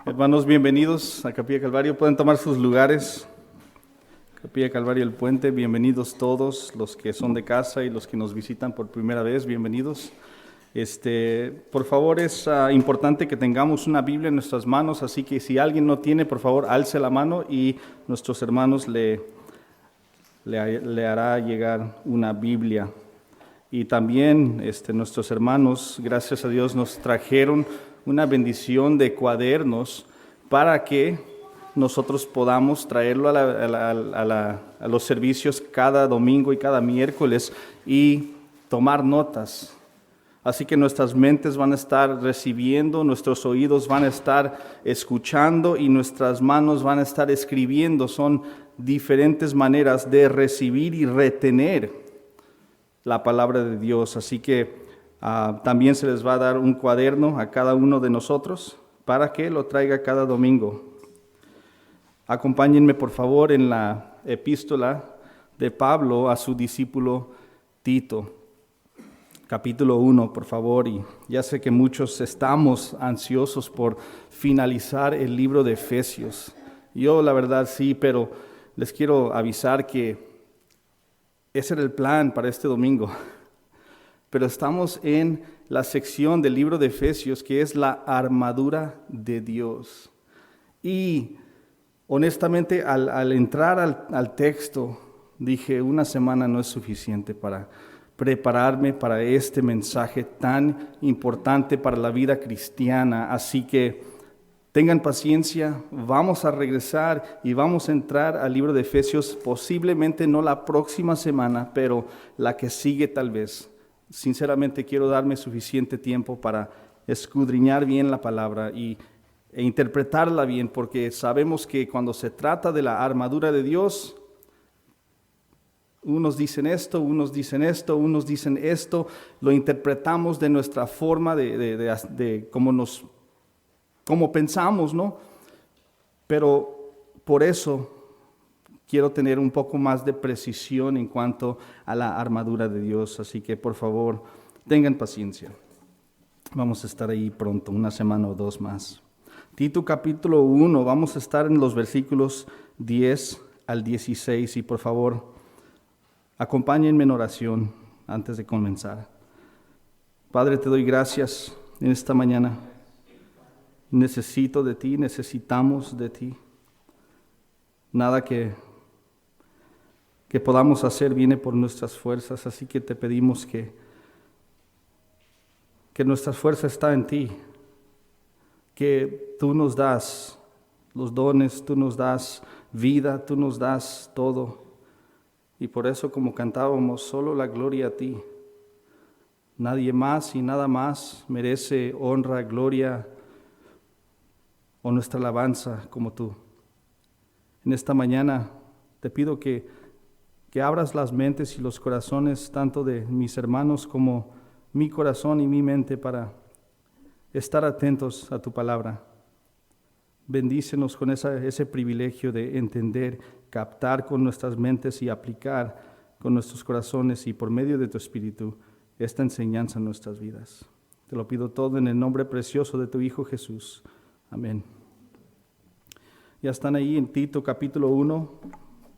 Hermanos, bienvenidos a Capilla Calvario. Pueden tomar sus lugares. Capilla Calvario El Puente, bienvenidos todos los que son de casa y los que nos visitan por primera vez, bienvenidos. Por favor, es importante que tengamos una Biblia en nuestras manos, así que si alguien no tiene, por favor, alce la mano y nuestros hermanos le hará llegar una Biblia. Y también nuestros hermanos, gracias a Dios, nos trajeron una bendición de cuadernos para que nosotros podamos traerlo a los servicios cada domingo y cada miércoles y tomar notas. Así que nuestras mentes van a estar recibiendo, nuestros oídos van a estar escuchando y nuestras manos van a estar escribiendo. Son diferentes maneras de recibir y retener la palabra de Dios. Así que también se les va a dar un cuaderno a cada uno de nosotros para que lo traiga cada domingo. Acompáñenme por favor en la epístola de Pablo a su discípulo Tito. Capítulo 1, por favor, y ya sé que muchos estamos ansiosos por finalizar el libro de Efesios. Yo la verdad sí, pero les quiero avisar que ese era el plan para este domingo. Pero estamos en la sección del libro de Efesios que es la armadura de Dios. Y honestamente al entrar al texto dije, una semana no es suficiente para prepararme para este mensaje tan importante para la vida cristiana. Así que tengan paciencia, vamos a regresar y vamos a entrar al libro de Efesios, posiblemente no la próxima semana, pero la que sigue tal vez. Sinceramente quiero darme suficiente tiempo para escudriñar bien la palabra e interpretarla bien, porque sabemos que cuando se trata de la armadura de Dios, unos dicen esto, unos dicen esto, unos dicen esto, lo interpretamos de nuestra forma, de cómo pensamos, ¿no? Pero por eso quiero tener un poco más de precisión en cuanto a la armadura de Dios, así que por favor, tengan paciencia. Vamos a estar ahí pronto, una semana o dos más. Tito capítulo 1, vamos a estar en los versículos 10 al 16 y por favor, acompáñenme en oración antes de comenzar. Padre, te doy gracias en esta mañana. Necesito de ti, necesitamos de ti. Nada que podamos hacer viene por nuestras fuerzas, así que te pedimos que nuestra fuerza está en ti, que tú nos das los dones, tú nos das vida, tú nos das todo. Y por eso, como cantábamos, solo la gloria a ti. Nadie más y nada más merece honra, gloria o nuestra alabanza como tú. En esta mañana te pido que abras las mentes y los corazones tanto de mis hermanos como mi corazón y mi mente para estar atentos a tu palabra. Bendícenos con ese privilegio de entender, captar con nuestras mentes y aplicar con nuestros corazones y por medio de tu Espíritu esta enseñanza en nuestras vidas. Te lo pido todo en el nombre precioso de tu Hijo Jesús. Amén. Ya están ahí en Tito capítulo 1,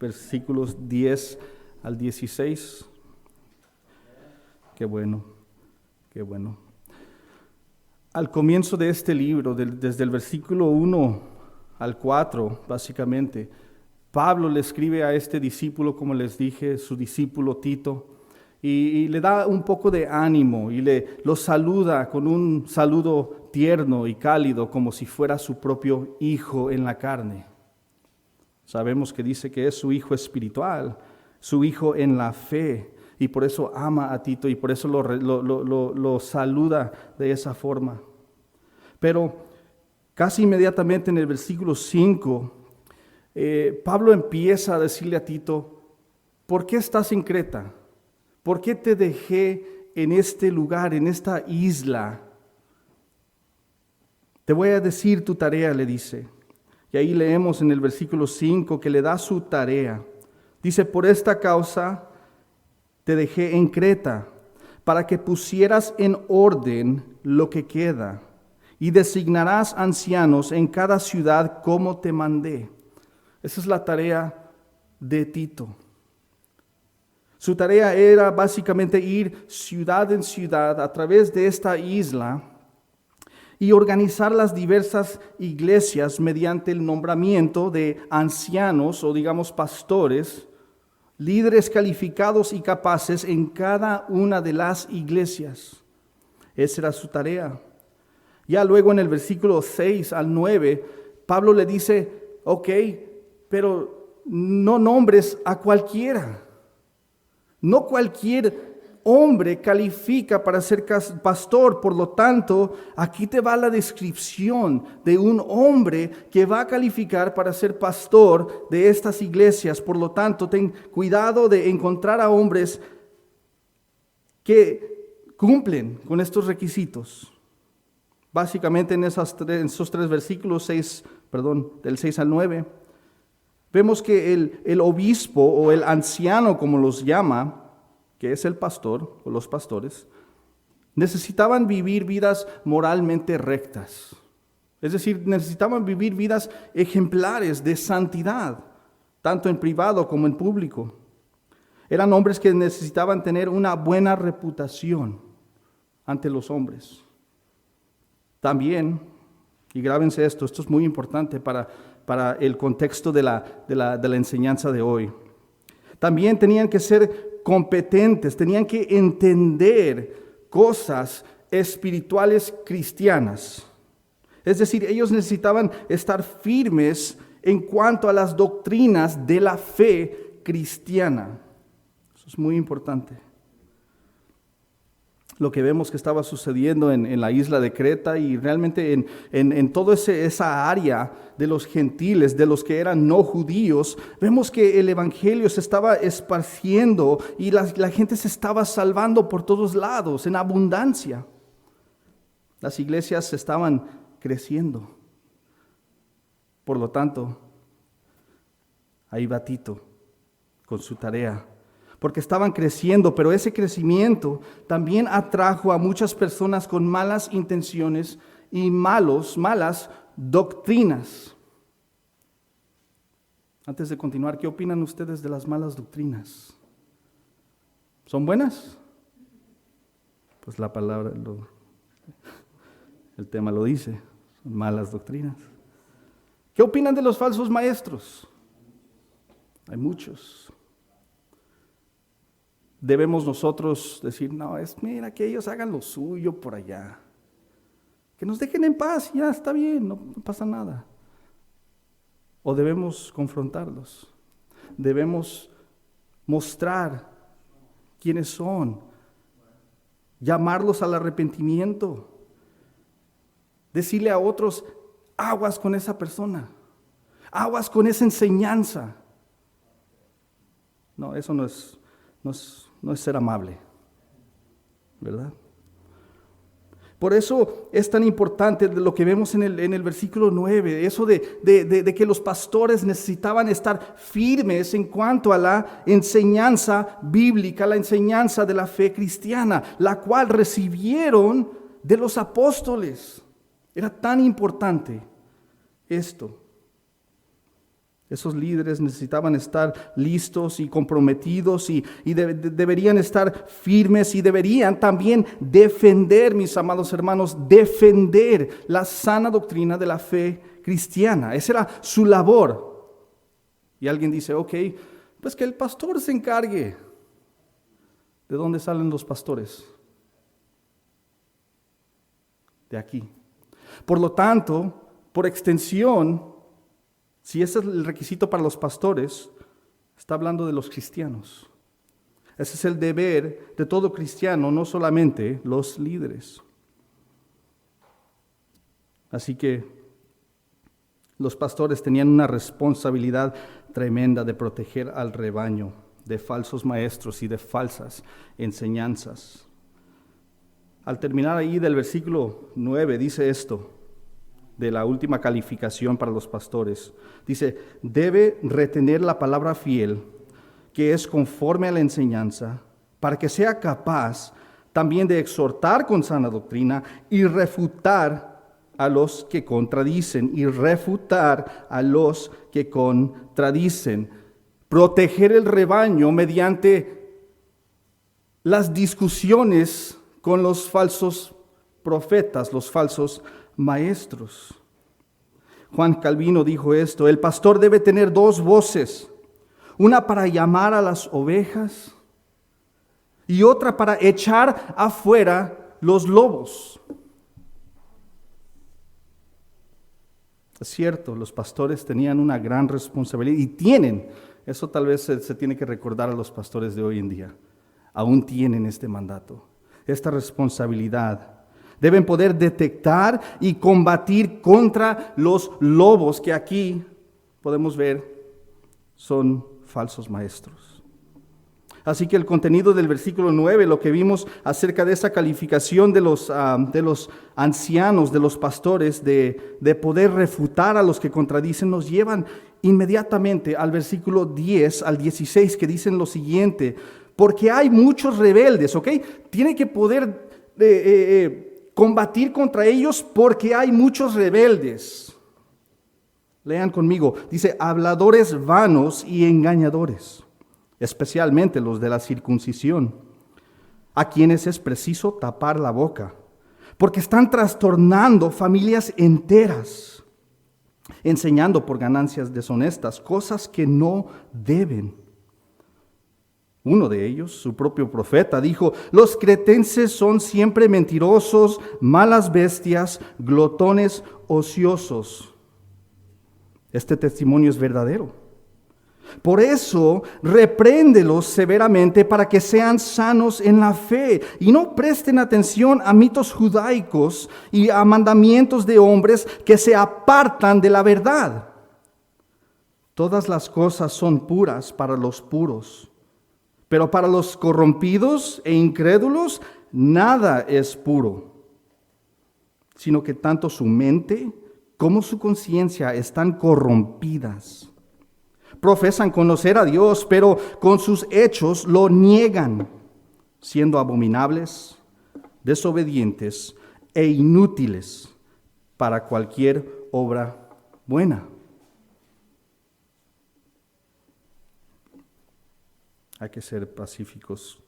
versículos 10 al 16. Qué bueno, qué bueno. Al comienzo de este libro, desde el versículo 1 al 4, básicamente, Pablo le escribe a este discípulo, como les dije, su discípulo Tito, y le da un poco de ánimo y lo saluda con un saludo tierno y cálido, como si fuera su propio hijo en la carne. Sabemos que dice que es su hijo espiritual, su hijo en la fe, y por eso ama a Tito y por eso lo saluda de esa forma. Pero casi inmediatamente en el versículo 5, Pablo empieza a decirle a Tito, ¿por qué estás en Creta? ¿Por qué te dejé en este lugar, en esta isla? Te voy a decir tu tarea, le dice. Y ahí leemos en el versículo 5 que le da su tarea. Dice, por esta causa te dejé en Creta, para que pusieras en orden lo que queda y designarás ancianos en cada ciudad como te mandé. Esa es la tarea de Tito. Su tarea era básicamente ir ciudad en ciudad a través de esta isla y organizar las diversas iglesias mediante el nombramiento de ancianos o digamos pastores, líderes calificados y capaces en cada una de las iglesias. Esa era su tarea. Ya luego en el versículo 6 al 9, Pablo le dice, ok, pero no nombres a cualquiera. No cualquier hombre califica para ser pastor, por lo tanto, aquí te va la descripción de un hombre que va a calificar para ser pastor de estas iglesias. Por lo tanto, ten cuidado de encontrar a hombres que cumplen con estos requisitos. Básicamente en esos tres versículos, del 6 al 9, vemos que el obispo o el anciano, como los llama, que es el pastor o los pastores, necesitaban vivir vidas moralmente rectas. Es decir, necesitaban vivir vidas ejemplares de santidad, tanto en privado como en público. Eran hombres que necesitaban tener una buena reputación ante los hombres. También, y grábense esto es muy importante para el contexto de la enseñanza de hoy. También tenían que ser competentes, tenían que entender cosas espirituales cristianas. Es decir, ellos necesitaban estar firmes en cuanto a las doctrinas de la fe cristiana. Eso es muy importante. Lo que vemos que estaba sucediendo en la isla de Creta y realmente en toda esa área de los gentiles, de los que eran no judíos, vemos que el evangelio se estaba esparciendo y la gente se estaba salvando por todos lados, en abundancia. Las iglesias estaban creciendo. Por lo tanto, ahí va Tito con su tarea. Porque estaban creciendo, pero ese crecimiento también atrajo a muchas personas con malas intenciones y malas doctrinas. Antes de continuar, ¿qué opinan ustedes de las malas doctrinas? ¿Son buenas? Pues la palabra, el tema lo dice, son malas doctrinas. ¿Qué opinan de los falsos maestros? Hay muchos. Debemos nosotros decir, mira, que ellos hagan lo suyo por allá. Que nos dejen en paz, ya está bien, no pasa nada. O debemos confrontarlos. Debemos mostrar quiénes son. Llamarlos al arrepentimiento. Decirle a otros, aguas con esa persona. Aguas con esa enseñanza. No, eso no es ser amable, ¿verdad? Por eso es tan importante lo que vemos en el versículo 9, eso de que los pastores necesitaban estar firmes en cuanto a la enseñanza bíblica, la enseñanza de la fe cristiana, la cual recibieron de los apóstoles. Era tan importante esto. Esos líderes necesitaban estar listos y comprometidos y deberían estar firmes y deberían también defender, mis amados hermanos, defender la sana doctrina de la fe cristiana. Esa era su labor. Y alguien dice, ok, pues que el pastor se encargue. ¿De dónde salen los pastores? De aquí. Por lo tanto, por extensión, si ese es el requisito para los pastores, está hablando de los cristianos. Ese es el deber de todo cristiano, no solamente los líderes. Así que los pastores tenían una responsabilidad tremenda de proteger al rebaño de falsos maestros y de falsas enseñanzas. Al terminar ahí del versículo 9 dice esto, de la última calificación para los pastores. Dice, debe retener la palabra fiel, que es conforme a la enseñanza, para que sea capaz también de exhortar con sana doctrina y refutar a los que contradicen y refutar a los que contradicen. Proteger el rebaño mediante las discusiones con los falsos profetas, los falsos maestros. Juan Calvino dijo esto: el pastor debe tener dos voces, una para llamar a las ovejas y otra para echar afuera los lobos. Es cierto, los pastores tenían una gran responsabilidad y tienen, eso tal vez se tiene que recordar a los pastores de hoy en día, aún tienen este mandato, esta responsabilidad. Deben poder detectar y combatir contra los lobos que aquí podemos ver son falsos maestros. Así que el contenido del versículo 9, lo que vimos acerca de esa calificación de los ancianos, de los pastores, de poder refutar a los que contradicen, nos llevan inmediatamente al versículo 10 al 16, que dicen lo siguiente: porque hay muchos rebeldes, ¿ok? Tiene que poder combatir contra ellos porque hay muchos rebeldes. Lean conmigo, dice: habladores vanos y engañadores, especialmente los de la circuncisión, a quienes es preciso tapar la boca, porque están trastornando familias enteras, enseñando por ganancias deshonestas cosas que no deben. Uno de ellos, su propio profeta, dijo: los cretenses son siempre mentirosos, malas bestias, glotones, ociosos. Este testimonio es verdadero. Por eso, repréndelos severamente para que sean sanos en la fe y no presten atención a mitos judaicos y a mandamientos de hombres que se apartan de la verdad. Todas las cosas son puras para los puros, pero para los corrompidos e incrédulos nada es puro, sino que tanto su mente como su conciencia están corrompidas. Profesan conocer a Dios, pero con sus hechos lo niegan, siendo abominables, desobedientes e inútiles para cualquier obra buena. Hay que ser pacíficos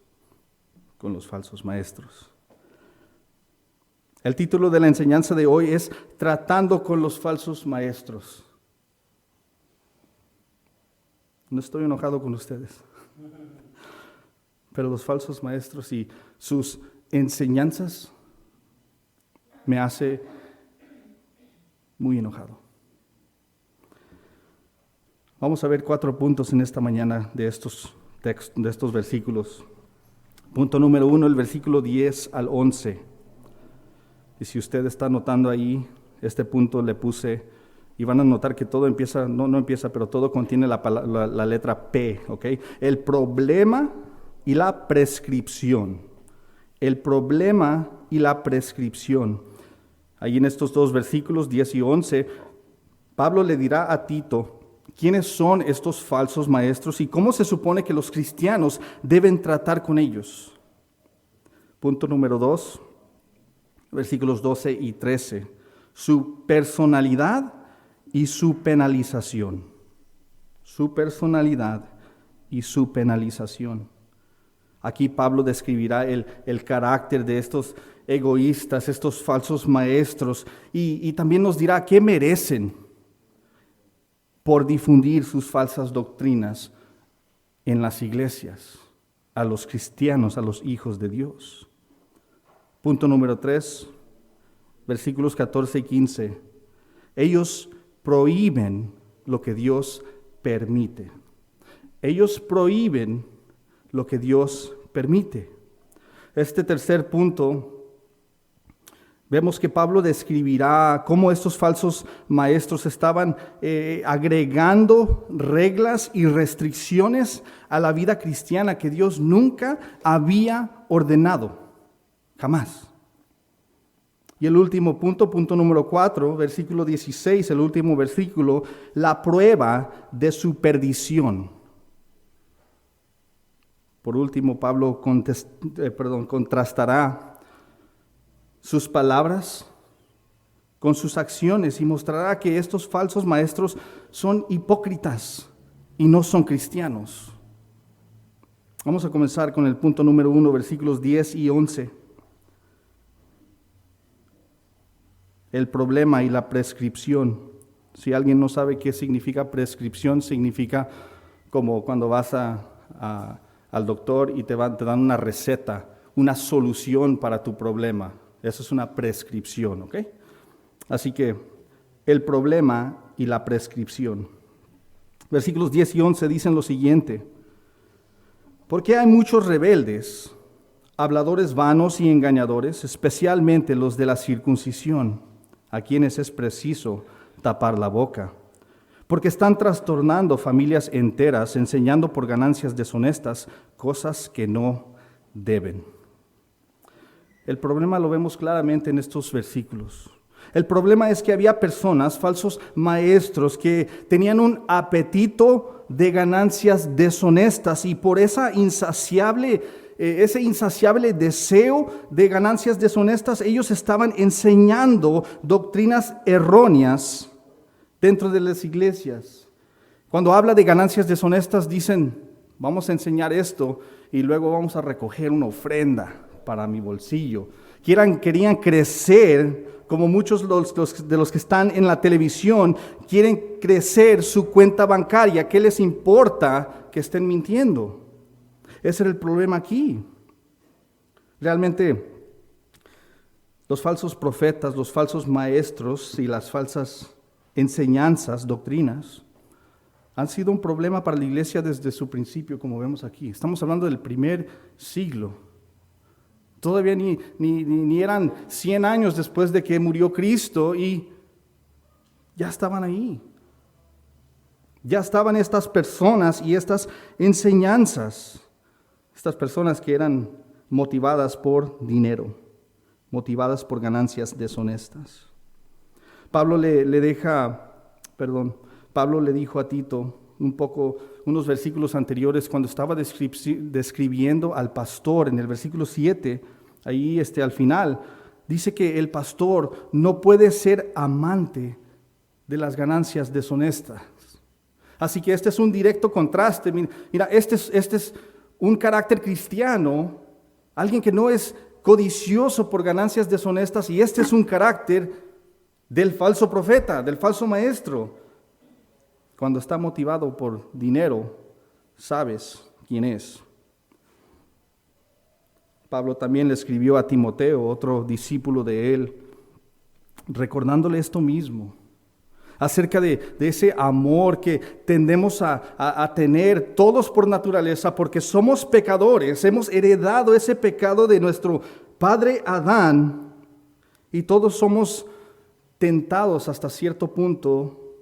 con los falsos maestros. El título de la enseñanza de hoy es Tratando con los falsos maestros. No estoy enojado con ustedes, pero los falsos maestros y sus enseñanzas me hace muy enojado. Vamos a ver 4 puntos en esta mañana de estos textos, de estos versículos. Punto número 1, el versículo 10 al 11. Y si usted está notando ahí, este punto le puse, y van a notar que todo empieza, no empieza, pero todo contiene la letra P, ¿ok? El problema y la prescripción. El problema y la prescripción. Ahí en estos 2 versículos, 10 y 11, Pablo le dirá a Tito quiénes son estos falsos maestros y cómo se supone que los cristianos deben tratar con ellos. Punto número 2, versículos 12 y 13. Su personalidad y su penalización. Su personalidad y su penalización. Aquí Pablo describirá el carácter de estos egoístas, estos falsos maestros, y también nos dirá qué merecen por difundir sus falsas doctrinas en las iglesias, a los cristianos, a los hijos de Dios. Punto número 3, versículos 14 y 15. Ellos prohíben lo que Dios permite. Ellos prohíben lo que Dios permite. Este tercer punto, vemos que Pablo describirá cómo estos falsos maestros estaban agregando reglas y restricciones a la vida cristiana que Dios nunca había ordenado, jamás. Y el último punto, punto número 4, versículo 16, el último versículo, la prueba de su perdición. Por último, Pablo contrastará sus palabras con sus acciones y mostrará que estos falsos maestros son hipócritas y no son cristianos. Vamos a comenzar con el punto número 1, versículos 10 y 11. El problema y la prescripción. Si alguien no sabe qué significa prescripción, significa como cuando vas al doctor y te dan una receta, una solución para tu problema. Eso es una prescripción, ¿ok? Así que el problema y la prescripción. Versículos 10 y 11 dicen lo siguiente: porque hay muchos rebeldes, habladores vanos y engañadores, especialmente los de la circuncisión, a quienes es preciso tapar la boca, porque están trastornando familias enteras, enseñando por ganancias deshonestas cosas que no deben. El problema lo vemos claramente en estos versículos. El problema es que había personas, falsos maestros, que tenían un apetito de ganancias deshonestas y por ese insaciable deseo de ganancias deshonestas, ellos estaban enseñando doctrinas erróneas dentro de las iglesias. Cuando habla de ganancias deshonestas, dicen, vamos a enseñar esto y luego vamos a recoger una ofrenda para mi bolsillo. Querían crecer, como muchos de los que están en la televisión, quieren crecer su cuenta bancaria. ¿Qué les importa que estén mintiendo? Ese era el problema aquí. Realmente, los falsos profetas, los falsos maestros y las falsas enseñanzas, doctrinas, han sido un problema para la iglesia desde su principio, como vemos aquí. Estamos hablando del primer siglo. Todavía ni eran 100 años después de que murió Cristo y ya estaban ahí. Ya estaban estas personas y estas enseñanzas. Estas personas que eran motivadas por dinero, motivadas por ganancias deshonestas. Pablo le dijo a Tito unos versículos anteriores, cuando estaba describiendo al pastor, en el versículo 7, ahí al final, dice que el pastor no puede ser amante de las ganancias deshonestas. Así que este es un directo contraste. Mira, este es un carácter cristiano, alguien que no es codicioso por ganancias deshonestas, y este es un carácter del falso profeta, del falso maestro. Cuando está motivado por dinero, sabes quién es. Pablo también le escribió a Timoteo, otro discípulo de él, recordándole esto mismo, acerca de ese amor que tendemos a tener todos por naturaleza, porque somos pecadores, hemos heredado ese pecado de nuestro padre Adán, y todos somos tentados hasta cierto punto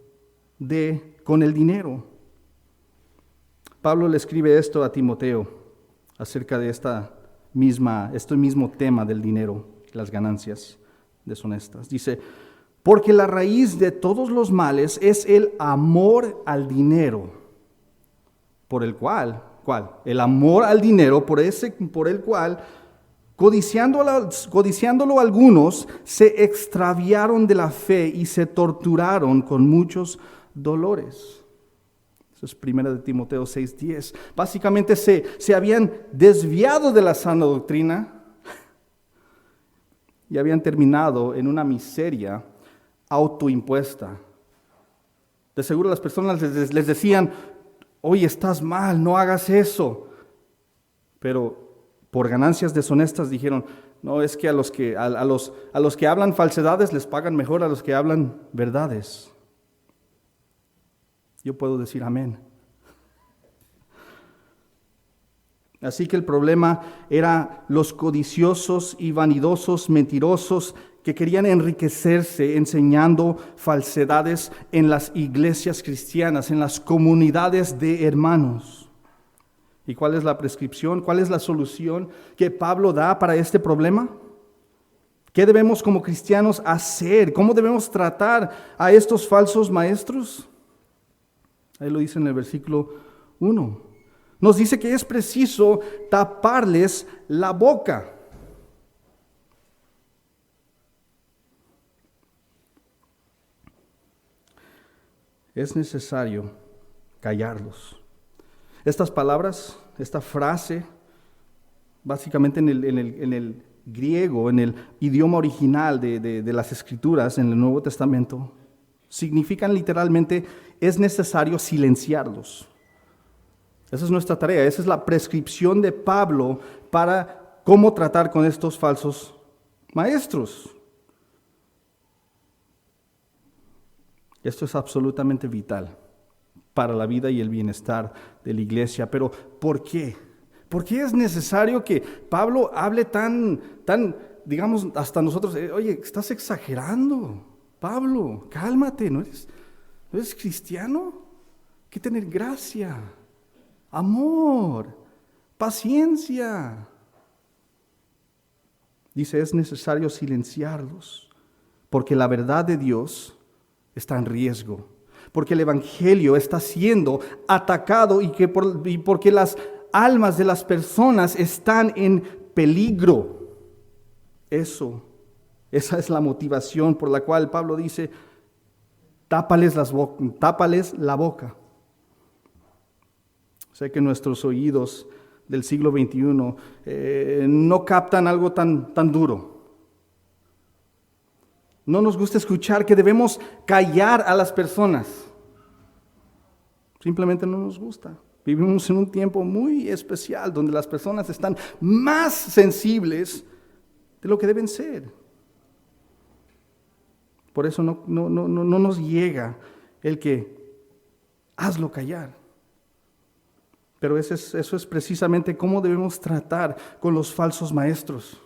con el dinero. Pablo le escribe esto a Timoteo acerca de este mismo tema del dinero, las ganancias deshonestas. Dice, porque la raíz de todos los males es el amor al dinero, por el cual, el amor al dinero, por el cual, codiciándolo algunos, se extraviaron de la fe y se torturaron con muchos dolores. Eso es 1 Timoteo 6:10. Básicamente se habían desviado de la sana doctrina y habían terminado en una miseria autoimpuesta. De seguro las personas les decían, oye, estás mal, no hagas eso. Pero por ganancias deshonestas dijeron, no, es que a los que hablan falsedades les pagan mejor a los que hablan verdades. Yo puedo decir amén. Así que el problema era los codiciosos y vanidosos, mentirosos, que querían enriquecerse enseñando falsedades en las iglesias cristianas, en las comunidades de hermanos. ¿Y cuál es la prescripción? ¿Cuál es la solución que Pablo da para este problema? ¿Qué debemos como cristianos hacer? ¿Cómo debemos tratar a estos falsos maestros? Ahí lo dice en el versículo 1. Nos dice que es preciso taparles la boca. es necesario callarlos. Estas palabras, esta frase, básicamente en el griego, en el idioma original de las Escrituras, en el Nuevo Testamento, significan literalmente, es necesario silenciarlos. Esa es nuestra tarea, esa es la prescripción de Pablo para cómo tratar con estos falsos maestros. Esto es absolutamente vital para la vida y el bienestar de la iglesia. Pero ¿por qué? ¿Por qué es necesario que Pablo hable tan, digamos, hasta nosotros? Oye, estás exagerando, Pablo, cálmate, ¿no eres cristiano? Hay que tener gracia, amor, paciencia. Dice, es necesario silenciarlos, porque la verdad de Dios está en riesgo, porque el evangelio está siendo atacado y porque las almas de las personas están en peligro. Esa es la motivación por la cual Pablo dice, tápales la boca. Sé que nuestros oídos del siglo XXI no captan algo tan duro. No nos gusta escuchar que debemos callar a las personas. Simplemente no nos gusta. Vivimos en un tiempo muy especial donde las personas están más sensibles de lo que deben ser. Por eso no nos llega el que hazlo callar. Pero eso es precisamente cómo debemos tratar con los falsos maestros.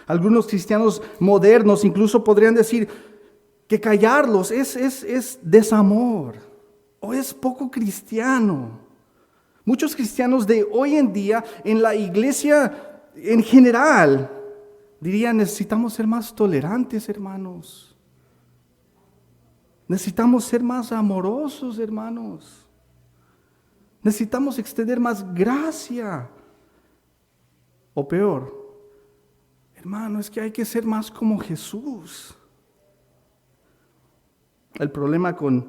Algunos cristianos modernos incluso podrían decir que callarlos es desamor o es poco cristiano. Muchos cristianos de hoy en día en la iglesia en general dirían, necesitamos ser más tolerantes, hermanos. Necesitamos ser más amorosos, hermanos. Necesitamos extender más gracia. O peor, hermano, es que hay que ser más como Jesús. El problema con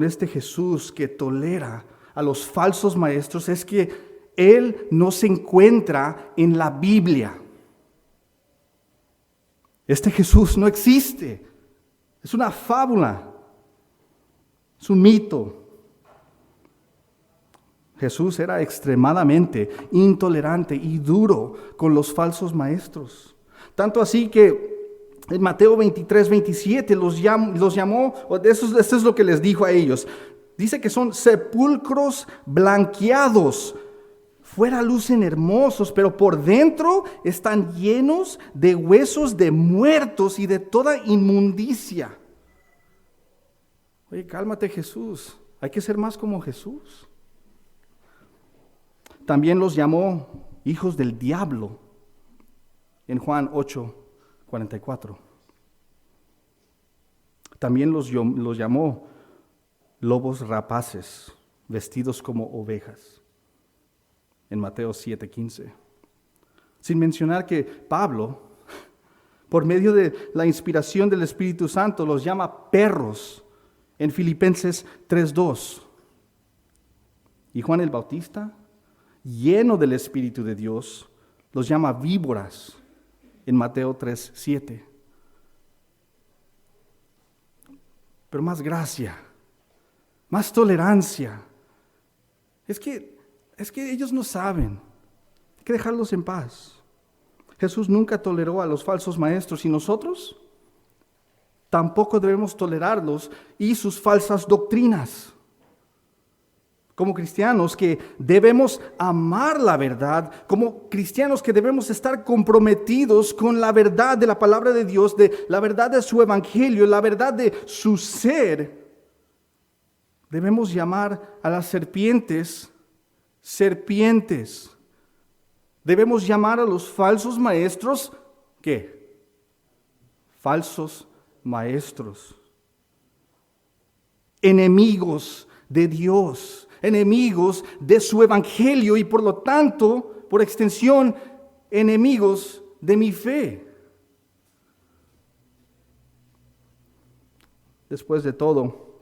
este Jesús que tolera a los falsos maestros es que Él no se encuentra en la Biblia. Este Jesús no existe. Es una fábula. Es un mito. Jesús era extremadamente intolerante y duro con los falsos maestros. Tanto así que en Mateo 23, 27 los llamó, eso es lo que les dijo a ellos. Dice que son sepulcros blanqueados. Fuera lucen hermosos, pero por dentro están llenos de huesos de muertos y de toda inmundicia. Oye, cálmate, Jesús. Hay que ser más como Jesús. También los llamó hijos del diablo en Juan 8:44. También los llamó lobos rapaces, vestidos como ovejas, en Mateo 7:15. Sin mencionar que Pablo, por medio de la inspiración del Espíritu Santo, los llama perros en Filipenses 3:2. Y Juan el Bautista, lleno del Espíritu de Dios, los llama víboras en Mateo 3:7. Pero más gracia, más tolerancia. Es que ellos no saben. Hay que dejarlos en paz. Jesús nunca toleró a los falsos maestros y nosotros tampoco debemos tolerarlos y sus falsas doctrinas. Como cristianos que debemos amar la verdad, como cristianos que debemos estar comprometidos con la verdad de la palabra de Dios, de la verdad de su evangelio, la verdad de su ser, debemos llamar a las serpientes, serpientes. Debemos llamar a los falsos maestros, ¿qué? Falsos maestros. Enemigos de Dios. Enemigos de su evangelio y por lo tanto, por extensión, enemigos de mi fe. Después de todo,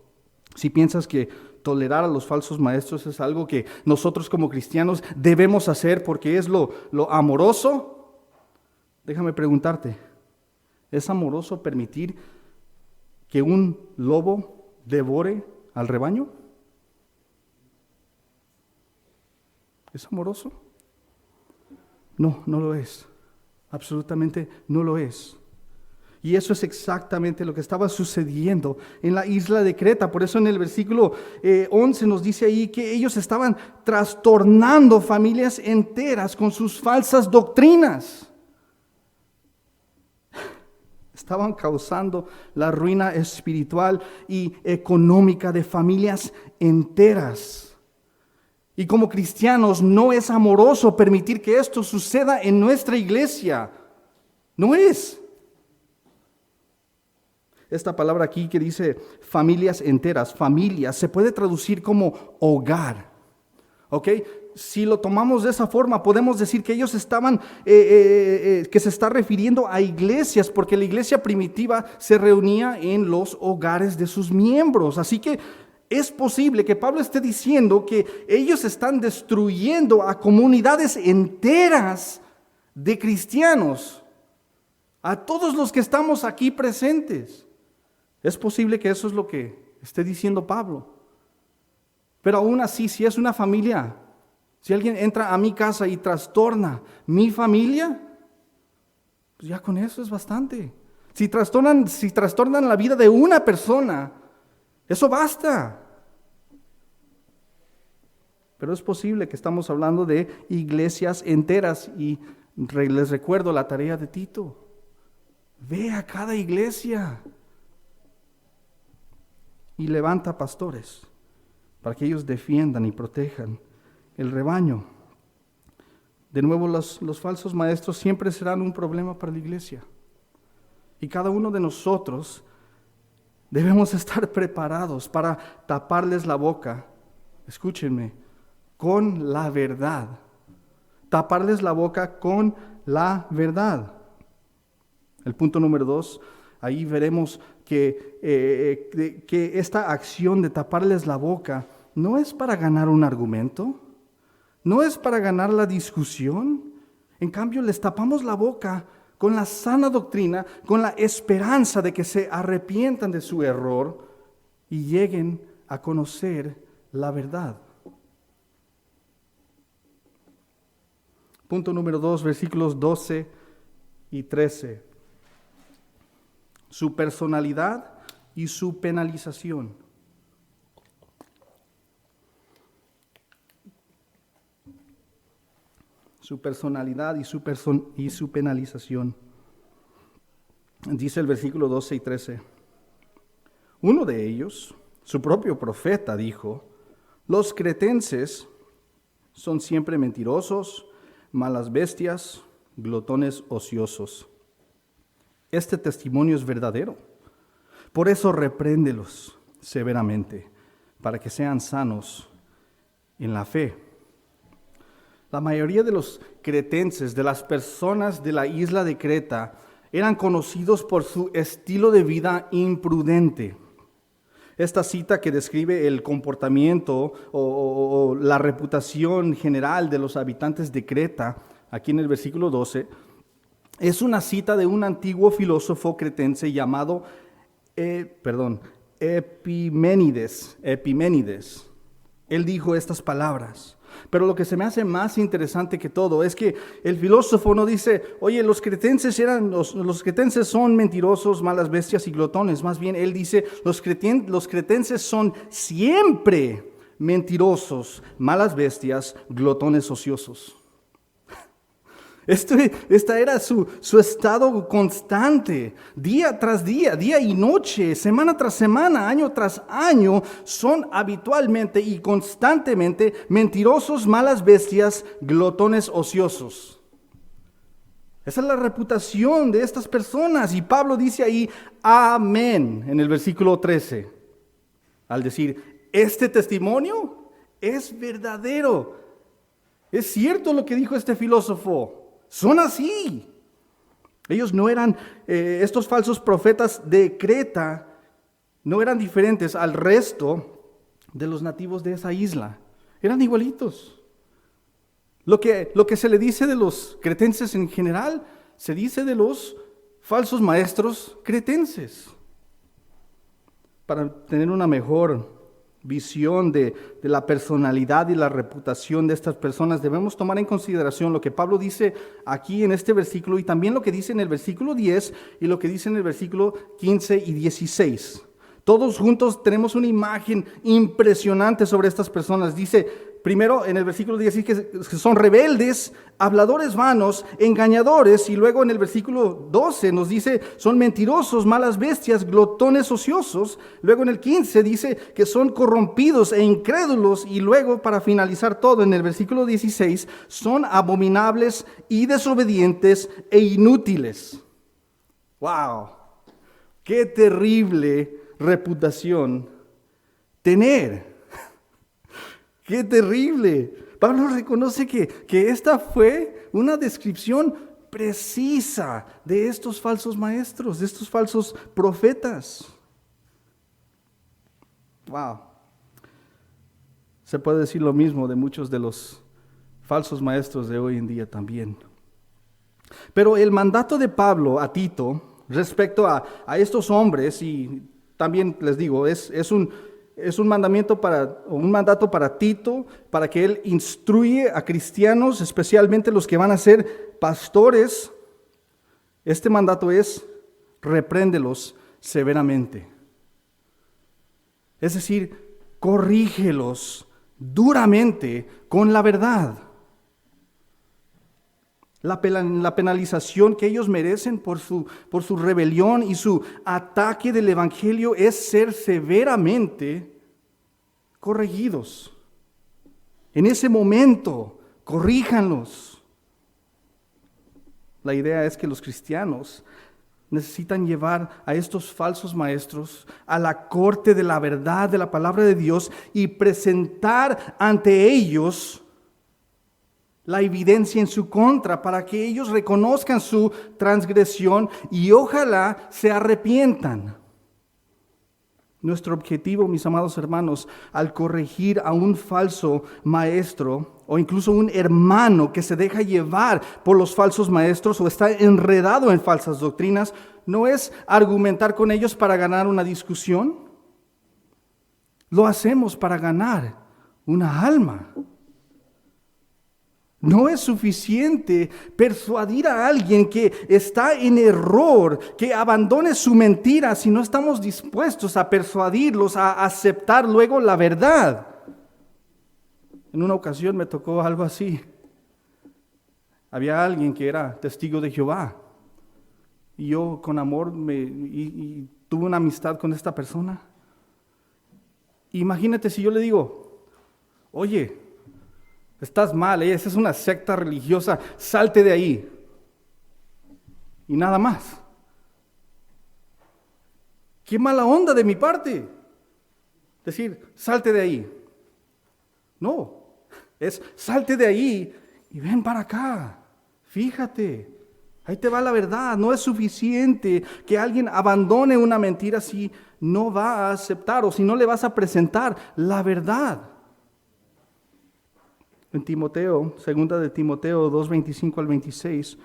Si piensas que tolerar a los falsos maestros es algo que nosotros como cristianos debemos hacer porque es lo amoroso, déjame preguntarte, ¿es amoroso permitir que un lobo devore al rebaño? ¿Es amoroso? No, no lo es. Absolutamente no lo es. Y eso es exactamente lo que estaba sucediendo en la isla de Creta. Por eso en el versículo 11 nos dice ahí que ellos estaban trastornando familias enteras con sus falsas doctrinas. Estaban causando la ruina espiritual y económica de familias enteras. Y como cristianos no es amoroso permitir que esto suceda en nuestra iglesia. No es. Esta palabra aquí que dice familias enteras, familias, se puede traducir como hogar. ¿Ok? Si lo tomamos de esa forma, podemos decir que ellos estaban, que se está refiriendo a iglesias, porque la iglesia primitiva se reunía en los hogares de sus miembros. Así que es posible que Pablo esté diciendo que ellos están destruyendo a comunidades enteras de cristianos, a todos los que estamos aquí presentes. Es posible que eso es lo que esté diciendo Pablo. Pero aún así, si es una familia, si alguien entra a mi casa y trastorna mi familia, pues ya con eso es bastante. Si trastornan la vida de una persona, eso basta. Pero es posible que estamos hablando de iglesias enteras y les recuerdo la tarea de Tito. Ve a cada iglesia y levanta pastores para que ellos defiendan y protejan el rebaño. De nuevo, los falsos maestros siempre serán un problema para la iglesia. Y cada uno de nosotros debemos estar preparados para taparles la boca, escúchenme, con la verdad. Taparles la boca con la verdad. El punto número 2, ahí veremos que esta acción de taparles la boca no es para ganar un argumento, no es para ganar la discusión. En cambio, les tapamos la boca con la sana doctrina, con la esperanza de que se arrepientan de su error y lleguen a conocer la verdad. Punto número 2, versículos 12 y 13. Su personalidad y su penalización. Su personalidad y su penalización. Dice el versículo 12 y 13. Uno de ellos, su propio profeta, dijo: los cretenses son siempre mentirosos, malas bestias, glotones ociosos. Este testimonio es verdadero. Por eso repréndelos severamente, para que sean sanos en la fe. La mayoría de los cretenses, de las personas de la isla de Creta, eran conocidos por su estilo de vida imprudente. Esta cita que describe el comportamiento o la reputación general de los habitantes de Creta, aquí en el versículo 12, es una cita de un antiguo filósofo cretense llamado Epiménides. Él dijo estas palabras. Pero lo que se me hace más interesante que todo es que el filósofo no dice, oye, los cretenses son mentirosos, malas bestias y glotones. Más bien él dice, los cretenses son siempre mentirosos, malas bestias, glotones ociosos. Esta era su estado constante, día tras día, día y noche, semana tras semana, año tras año, son habitualmente y constantemente mentirosos, malas bestias, glotones ociosos. Esa es la reputación de estas personas y Pablo dice ahí, amén, en el versículo 13, al decir, este testimonio es verdadero. Es cierto lo que dijo este filósofo. Son así. Ellos no eran, estos falsos profetas de Creta, no eran diferentes al resto de los nativos de esa isla. Eran igualitos. Lo que se le dice de los cretenses en general, se dice de los falsos maestros cretenses. Para tener una mejor visión de la personalidad y la reputación de estas personas, debemos tomar en consideración lo que Pablo dice aquí en este versículo y también lo que dice en el versículo 10 y lo que dice en el versículo 15 y 16. Todos juntos tenemos una imagen impresionante sobre estas personas. Dice primero en el versículo 10 que son rebeldes, habladores vanos, engañadores, y luego en el versículo 12 nos dice son mentirosos, malas bestias, glotones ociosos. Luego en el 15 dice que son corrompidos e incrédulos, y luego para finalizar todo en el versículo 16 son abominables y desobedientes e inútiles. ¡Wow! ¡Qué terrible reputación tener! ¡Qué terrible! Pablo reconoce que esta fue una descripción precisa de estos falsos maestros, de estos falsos profetas. ¡Wow! Se puede decir lo mismo de muchos de los falsos maestros de hoy en día también. Pero el mandato de Pablo a Tito respecto a estos hombres, y también les digo, es un mandato para Tito, para que él instruye a cristianos, especialmente los que van a ser pastores. Este mandato es: repréndelos severamente. Es decir, corrígelos duramente con la verdad. La penalización que ellos merecen por su rebelión y su ataque del evangelio es ser severamente corregidos. En ese momento, corríjanlos. La idea es que los cristianos necesitan llevar a estos falsos maestros a la corte de la verdad de la palabra de Dios y presentar ante ellos la evidencia en su contra, para que ellos reconozcan su transgresión y ojalá se arrepientan. Nuestro objetivo, mis amados hermanos, al corregir a un falso maestro o incluso un hermano que se deja llevar por los falsos maestros o está enredado en falsas doctrinas, no es argumentar con ellos para ganar una discusión. Lo hacemos para ganar una alma. No es suficiente persuadir a alguien que está en error, que abandone su mentira, si no estamos dispuestos a persuadirlos a aceptar luego la verdad. En una ocasión me tocó algo así. Había alguien que era testigo de Jehová y yo con amor y tuve una amistad con esta persona. Imagínate si yo le digo: oye, estás mal, esa es una secta religiosa, salte de ahí. Y nada más. Qué mala onda de mi parte decir, salte de ahí. No, es salte de ahí y ven para acá. Fíjate, ahí te va la verdad. No es suficiente que alguien abandone una mentira si no va a aceptar o si no le vas a presentar la verdad. En Timoteo, segunda de Timoteo 2:25 al 26,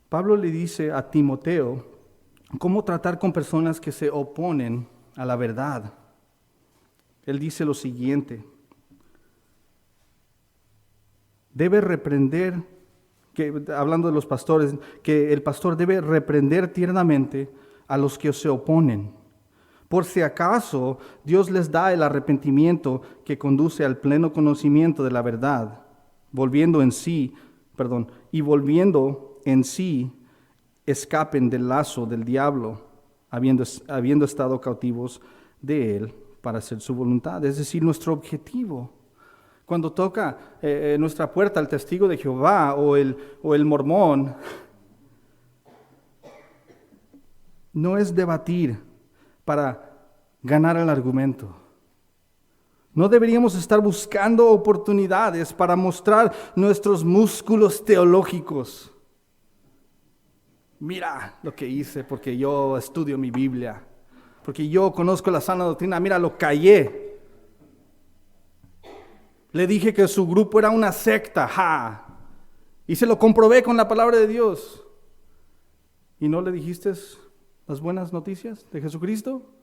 Pablo le dice a Timoteo cómo tratar con personas que se oponen a la verdad. Él dice lo siguiente: debe reprender, hablando de los pastores, que el pastor debe reprender tiernamente a los que se oponen, por si acaso Dios les da el arrepentimiento que conduce al pleno conocimiento de la verdad, volviendo en sí, escapen del lazo del diablo, habiendo estado cautivos de él para hacer su voluntad. Es decir, nuestro objetivo, cuando toca nuestra puerta el testigo de Jehová o el mormón, no es debatir para ganar el argumento. No deberíamos estar buscando oportunidades para mostrar nuestros músculos teológicos. Mira lo que hice porque yo estudio mi Biblia. porque yo conozco la sana doctrina. Mira, lo callé. Le dije que su grupo era una secta, ¡ja! Y se lo comprobé con la palabra de Dios. ¿Y no le dijiste las buenas noticias de Jesucristo?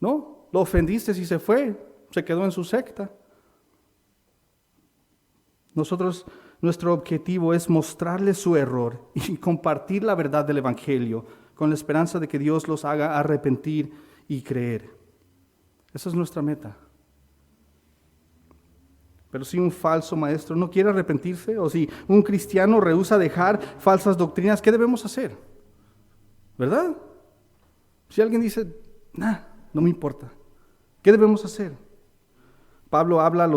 No, lo ofendiste y se fue, se quedó en su secta. Nuestro objetivo es mostrarles su error y compartir la verdad del Evangelio con la esperanza de que Dios los haga arrepentir y creer. Esa es nuestra meta. Pero si un falso maestro no quiere arrepentirse, o si un cristiano rehúsa dejar falsas doctrinas, ¿qué debemos hacer? ¿Verdad? Si alguien dice, no me importa, ¿qué debemos hacer? Pablo habla de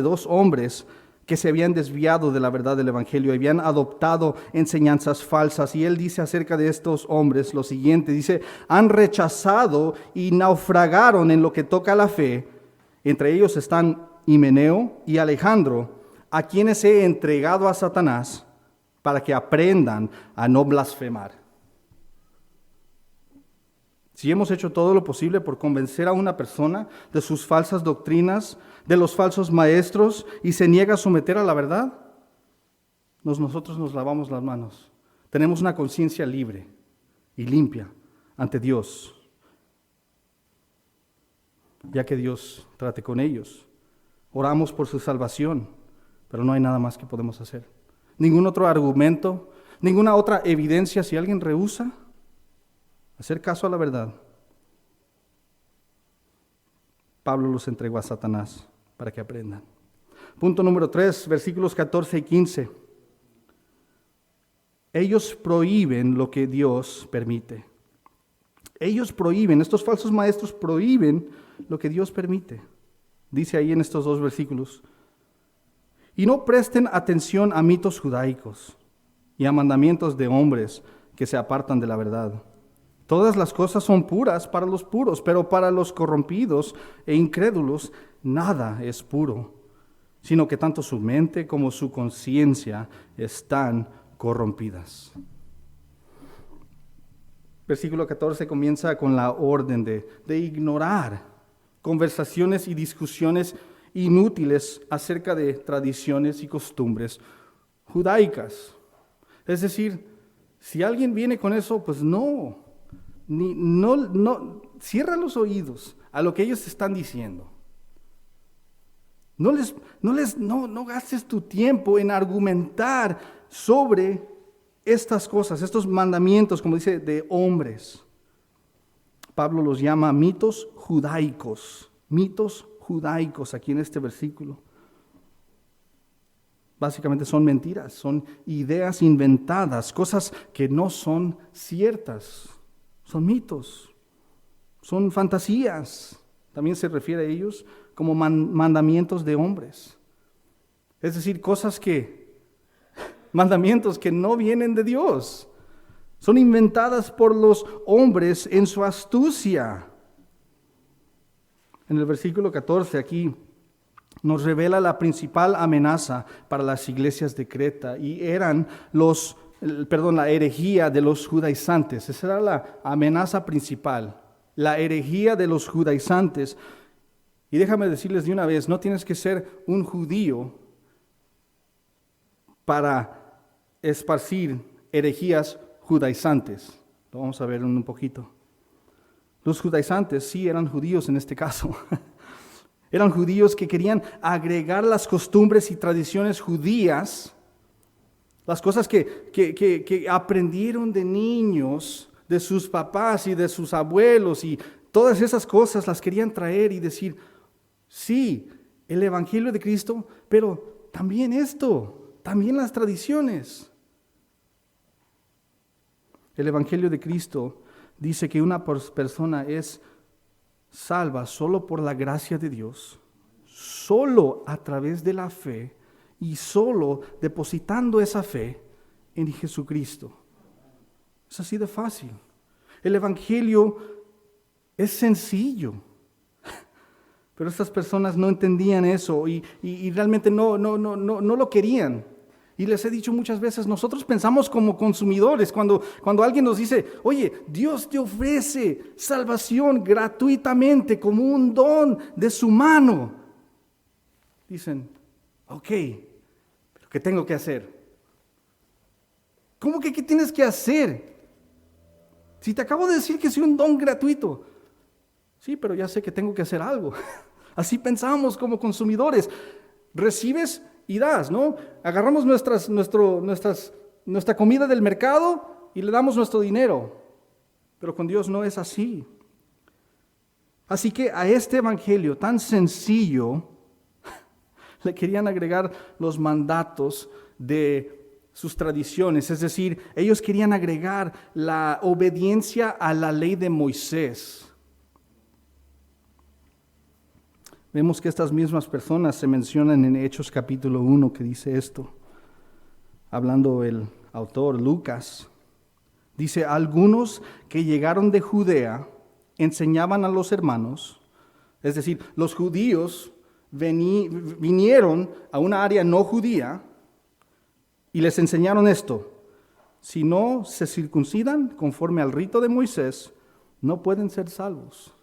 2 hombres que se habían desviado de la verdad del Evangelio, habían adoptado enseñanzas falsas, y él dice acerca de estos hombres lo siguiente, dice, han rechazado y naufragaron en lo que toca a la fe. Entre ellos están Himeneo y Alejandro, a quienes he entregado a Satanás para que aprendan a no blasfemar. Si hemos hecho todo lo posible por convencer a una persona de sus falsas doctrinas, de los falsos maestros, y se niega a someter a la verdad, nosotros nos lavamos las manos. Tenemos una conciencia libre y limpia ante Dios, ya que Dios trate con ellos. Oramos por su salvación, pero no hay nada más que podemos hacer. Ningún otro argumento, ninguna otra evidencia. Si alguien rehúsa hacer caso a la verdad, Pablo los entregó a Satanás para que aprendan. Punto número 3, versículos 14 y 15. Ellos prohíben lo que Dios permite. Ellos prohíben, estos falsos maestros prohíben lo que Dios permite. Dice ahí en estos 2 versículos. Y no presten atención a mitos judaicos y a mandamientos de hombres que se apartan de la verdad. Todas las cosas son puras para los puros, pero para los corrompidos e incrédulos nada es puro, sino que tanto su mente como su conciencia están corrompidas. Versículo 14 comienza con la orden de ignorar conversaciones y discusiones inútiles acerca de tradiciones y costumbres judaicas. Es decir, si alguien viene con eso, pues no, cierra los oídos a lo que ellos están diciendo. No gastes tu tiempo en argumentar sobre estas cosas, estos mandamientos, como dice, de hombres. Pablo los llama mitos judaicos aquí en este versículo. Básicamente son mentiras, son ideas inventadas, cosas que no son ciertas, son mitos, son fantasías. También se refiere a ellos como mandamientos de hombres. Es decir, mandamientos que no vienen de Dios. Son inventadas por los hombres en su astucia. En el versículo 14 aquí nos revela la principal amenaza para las iglesias de Creta, y eran la herejía de los judaizantes. Esa era la amenaza principal, la herejía de los judaizantes. Y déjame decirles de una vez, no tienes que ser un judío para esparcir herejías judaizantes. Lo vamos a ver un poquito. Los judaizantes sí eran judíos en este caso. Eran judíos que querían agregar las costumbres y tradiciones judías, las cosas que aprendieron de niños, de sus papás y de sus abuelos, y todas esas cosas las querían traer y decir, sí, el Evangelio de Cristo, pero también esto, también las tradiciones. El Evangelio de Cristo dice que una persona es salva solo por la gracia de Dios, solo a través de la fe y solo depositando esa fe en Jesucristo. Es así de fácil. El Evangelio es sencillo, pero estas personas no entendían eso y realmente no lo querían. Y les he dicho muchas veces, nosotros pensamos como consumidores, cuando alguien nos dice, oye, Dios te ofrece salvación gratuitamente como un don de su mano. Dicen, ok, pero ¿qué tengo que hacer? ¿Cómo que qué tienes que hacer? Si te acabo de decir que es un don gratuito. Sí, pero ya sé que tengo que hacer algo. Así pensamos como consumidores. Recibes y das, ¿no? Agarramos nuestra comida del mercado y le damos nuestro dinero. Pero con Dios no es así. Así que a este evangelio tan sencillo le querían agregar los mandatos de sus tradiciones. Es decir, ellos querían agregar la obediencia a la ley de Moisés. Vemos que estas mismas personas se mencionan en Hechos capítulo 1 que dice esto. Hablando el autor Lucas, dice, algunos que llegaron de Judea enseñaban a los hermanos, es decir, los judíos vinieron a una área no judía y les enseñaron esto. Si no se circuncidan conforme al rito de Moisés, no pueden ser salvos.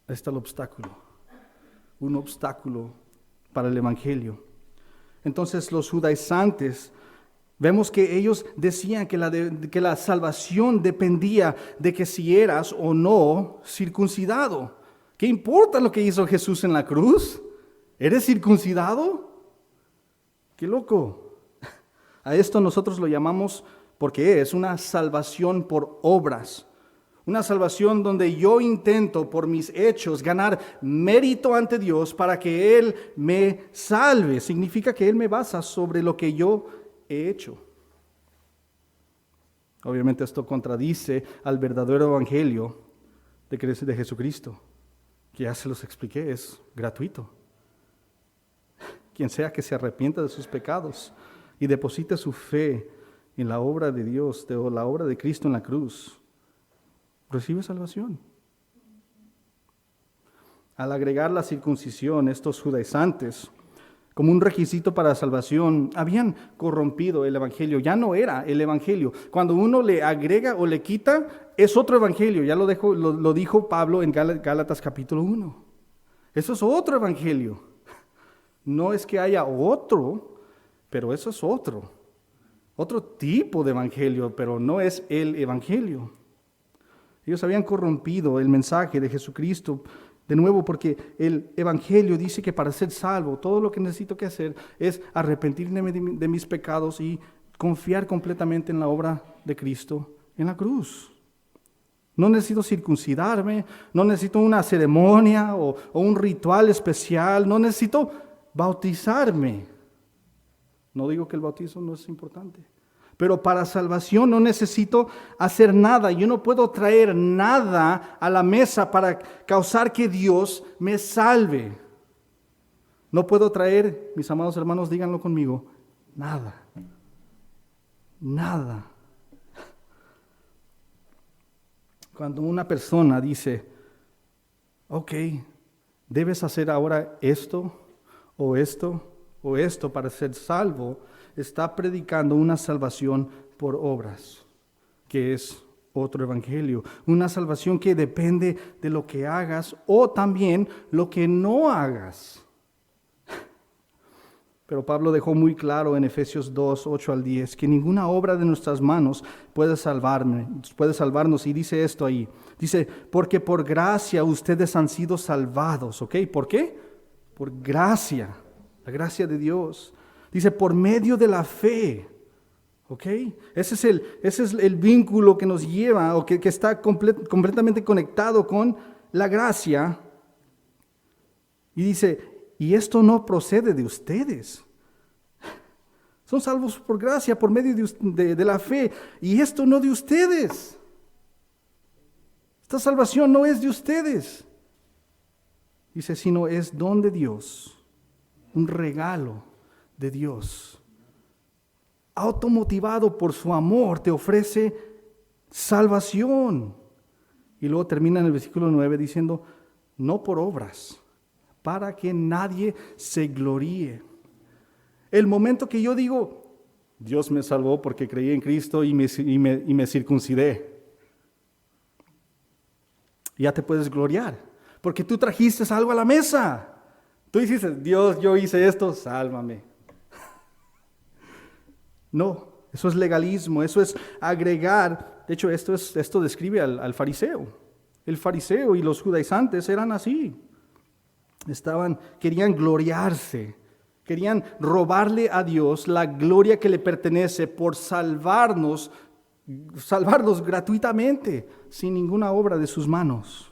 Ahí está el obstáculo, un obstáculo para el evangelio. Entonces los judaizantes, vemos que ellos decían que la salvación dependía de que si eras o no circuncidado. ¿Qué importa lo que hizo Jesús en la cruz? ¿Eres circuncidado? ¡Qué loco! A esto nosotros lo llamamos, porque es una salvación por obras. Una salvación donde yo intento por mis hechos ganar mérito ante Dios para que Él me salve. Significa que Él me basa sobre lo que yo he hecho. Obviamente esto contradice al verdadero evangelio de Jesucristo, que ya se los expliqué, es gratuito. Quien sea que se arrepienta de sus pecados y deposite su fe en la obra de Dios, o la obra de Cristo en la cruz, recibe salvación. Al agregar la circuncisión, estos judaizantes, como un requisito para la salvación, habían corrompido el evangelio. Ya no era el evangelio. Cuando uno le agrega o le quita, es otro evangelio. Ya lo dijo Pablo en Gálatas capítulo 1. Eso es otro evangelio. No es que haya otro, pero eso es otro tipo de evangelio, pero no es el evangelio. Ellos habían corrompido el mensaje de Jesucristo, de nuevo, porque el evangelio dice que para ser salvo, todo lo que necesito que hacer es arrepentirme de mis pecados y confiar completamente en la obra de Cristo en la cruz. No necesito circuncidarme, no necesito una ceremonia o un ritual especial, no necesito bautizarme. No digo que el bautizo no es importante, pero para salvación no necesito hacer nada. Yo no puedo traer nada a la mesa para causar que Dios me salve. No puedo traer, mis amados hermanos, díganlo conmigo, nada. Nada. Cuando una persona dice, ok, debes hacer ahora esto o esto o esto para ser salvo, está predicando una salvación por obras, que es otro evangelio. Una salvación que depende de lo que hagas o también lo que no hagas. Pero Pablo dejó muy claro en Efesios 2, 8 al 10, que ninguna obra de nuestras manos puede salvarnos. Y dice esto ahí, dice, porque por gracia ustedes han sido salvados, ¿ok? ¿Por qué? Por gracia, la gracia de Dios. Dice, por medio de la fe, ¿ok? Ese es el vínculo que nos lleva, o que está completamente conectado con la gracia. Y dice, y esto no procede de ustedes. Son salvos por gracia, por medio de la fe. Y esto no de ustedes. Esta salvación no es de ustedes. Dice, sino es don de Dios. Un regalo de Dios. Automotivado por su amor, te ofrece salvación. Y luego termina en el versículo 9 diciendo, no por obras, para que nadie se gloríe. El momento que yo digo, Dios me salvó porque creí en Cristo y me circuncidé, ya te puedes gloriar, porque tú trajiste algo a la mesa. Tú dices, Dios, yo hice esto, sálvame. No, eso es legalismo, eso es agregar. De hecho, esto describe al fariseo. El fariseo y los judaizantes eran así. Querían gloriarse, querían robarle a Dios la gloria que le pertenece por salvarnos gratuitamente, sin ninguna obra de sus manos.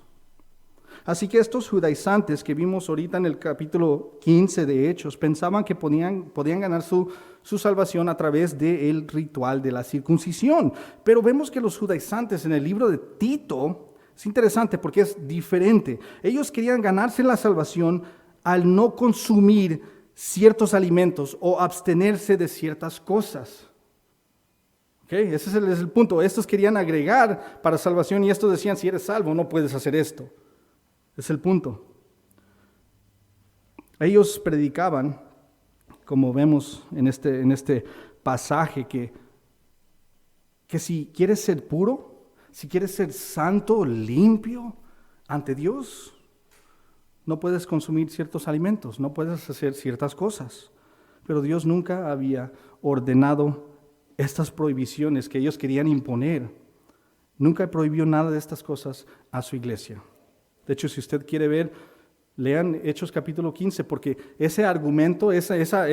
Así que estos judaizantes que vimos ahorita en el capítulo 15 de Hechos, pensaban que podían ganar su salvación a través del ritual de la circuncisión. Pero vemos que los judaizantes en el libro de Tito, es interesante porque es diferente. Ellos querían ganarse la salvación al no consumir ciertos alimentos o abstenerse de ciertas cosas. ¿Okay? Ese es el punto. Estos querían agregar para salvación y estos decían, si eres salvo no puedes hacer esto. Es el punto. Ellos predicaban, como vemos en este pasaje, que si quieres ser puro, si quieres ser santo, limpio ante Dios, no puedes consumir ciertos alimentos, no puedes hacer ciertas cosas. Pero Dios nunca había ordenado estas prohibiciones que ellos querían imponer. Nunca prohibió nada de estas cosas a su iglesia. De hecho, si usted quiere ver, lean Hechos capítulo 15, porque ese argumento, esa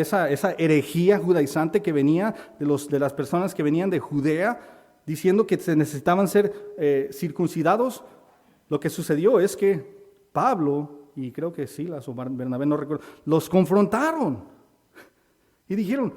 herejía judaizante que venía de las personas que venían de Judea, diciendo que se necesitaban ser circuncidados, lo que sucedió es que Pablo, y creo que Silas o Bernabé, no recuerdo, los confrontaron y dijeron,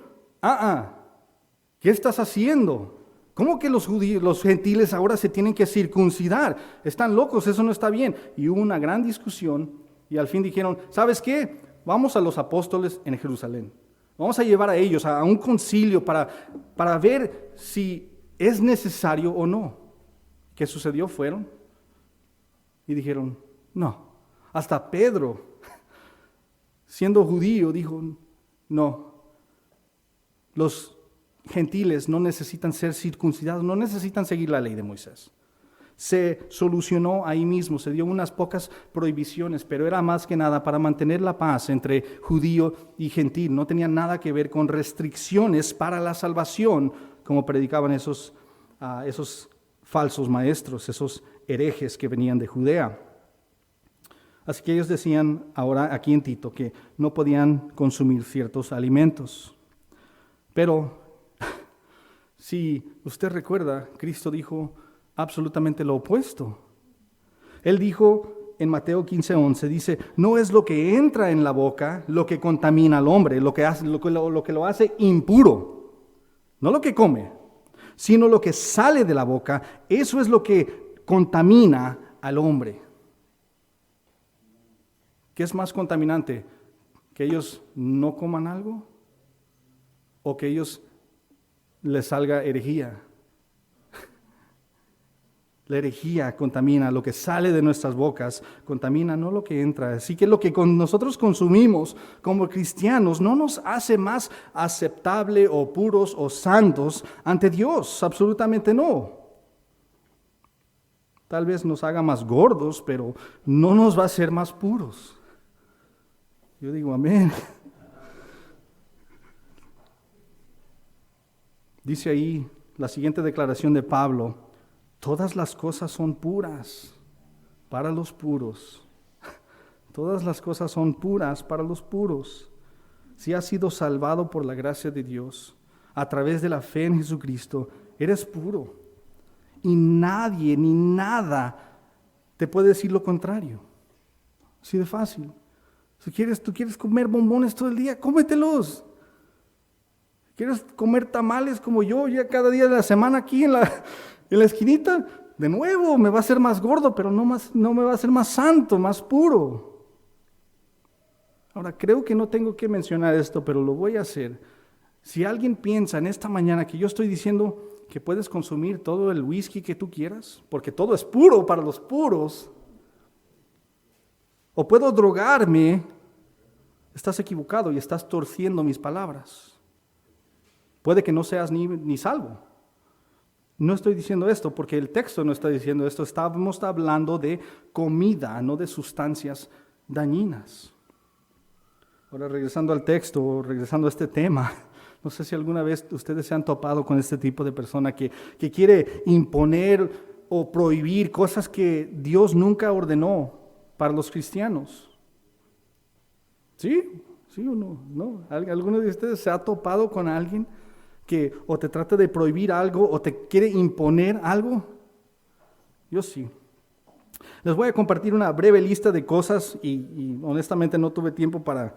¿qué estás haciendo? ¿Cómo que los gentiles ahora se tienen que circuncidar? Están locos, eso no está bien. Y hubo una gran discusión y al fin dijeron, ¿sabes qué? Vamos a los apóstoles en Jerusalén. Vamos a llevar a ellos a un concilio para ver si es necesario o no. ¿Qué sucedió? Fueron y dijeron, no. Hasta Pedro, siendo judío, dijo, no. Los gentiles no necesitan ser circuncidados, no necesitan seguir la ley de Moisés. Se solucionó ahí mismo, se dio unas pocas prohibiciones, pero era más que nada para mantener la paz entre judío y gentil. No tenía nada que ver con restricciones para la salvación, como predicaban esos falsos maestros, esos herejes que venían de Judea. Así que ellos decían ahora aquí en Tito que no podían consumir ciertos alimentos. Pero si usted recuerda, Cristo dijo absolutamente lo opuesto. Él dijo en Mateo 15:11, dice, no es lo que entra en la boca lo que contamina al hombre, lo que lo hace impuro, no lo que come, sino lo que sale de la boca, eso es lo que contamina al hombre. ¿Qué es más contaminante? ¿Que ellos no coman algo? ¿O que ellos les salga herejía? La herejía contamina, lo que sale de nuestras bocas contamina, no lo que entra. Así que lo que nosotros consumimos como cristianos no nos hace más aceptable o puros o santos ante Dios, absolutamente no. Tal vez nos haga más gordos, pero no nos va a hacer más puros. Yo digo amén. Dice ahí la siguiente declaración de Pablo, todas las cosas son puras para los puros. Todas las cosas son puras para los puros. Si has sido salvado por la gracia de Dios, a través de la fe en Jesucristo, eres puro. Y nadie ni nada te puede decir lo contrario. Así de fácil. Si tú quieres comer bombones todo el día, cómetelos. ¿Quieres comer tamales como yo ya cada día de la semana aquí en la esquinita? De nuevo, me va a hacer más gordo, pero no me va a hacer más santo, más puro. Ahora, creo que no tengo que mencionar esto, pero lo voy a hacer. Si alguien piensa en esta mañana que yo estoy diciendo que puedes consumir todo el whisky que tú quieras, porque todo es puro para los puros, o puedo drogarme, estás equivocado y estás torciendo mis palabras. Puede que no seas ni salvo. No estoy diciendo esto porque el texto no está diciendo esto. Estamos hablando de comida, no de sustancias dañinas. Ahora, regresando al texto, regresando a este tema, no sé si alguna vez ustedes se han topado con este tipo de persona que quiere imponer o prohibir cosas que Dios nunca ordenó para los cristianos. ¿Sí? ¿Sí o no? ¿No? ¿Alguno de ustedes se ha topado con alguien que o te trata de prohibir algo o te quiere imponer algo? Yo sí. Les voy a compartir una breve lista de cosas y honestamente no tuve tiempo para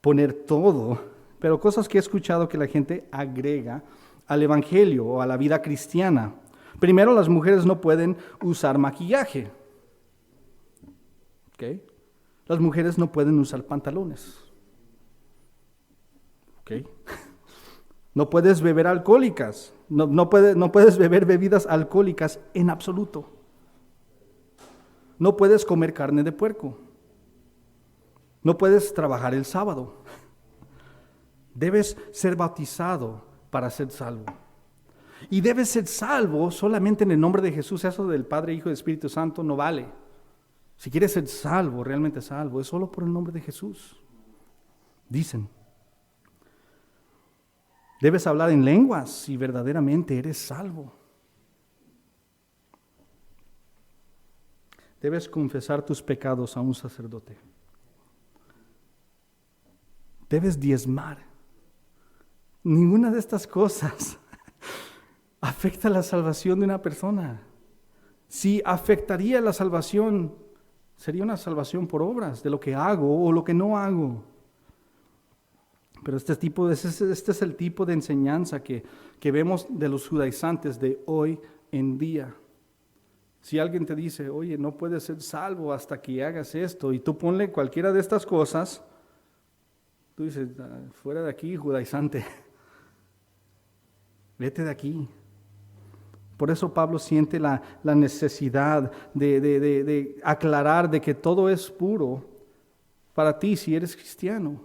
poner todo, pero cosas que he escuchado que la gente agrega al evangelio o a la vida cristiana. Primero, las mujeres no pueden usar maquillaje. ¿Okay? Las mujeres no pueden usar pantalones. ¿Okay? No puedes beber alcohólicas. No puedes beber bebidas alcohólicas en absoluto. No puedes comer carne de puerco. No puedes trabajar el sábado. Debes ser bautizado para ser salvo. Y debes ser salvo solamente en el nombre de Jesús. Eso del Padre, Hijo y Espíritu Santo no vale. Si quieres ser salvo, realmente salvo, es solo por el nombre de Jesús. Dicen. Debes hablar en lenguas si verdaderamente eres salvo. Debes confesar tus pecados a un sacerdote. Debes diezmar. Ninguna de estas cosas afecta la salvación de una persona. Si afectaría la salvación, sería una salvación por obras, de lo que hago o lo que no hago. Pero este es el tipo de enseñanza que vemos de los judaizantes de hoy en día. Si alguien te dice, oye, no puedes ser salvo hasta que hagas esto, y tú ponle cualquiera de estas cosas, tú dices, fuera de aquí, judaizante, vete de aquí. Por eso Pablo siente la necesidad de aclarar de que todo es puro para ti si eres cristiano.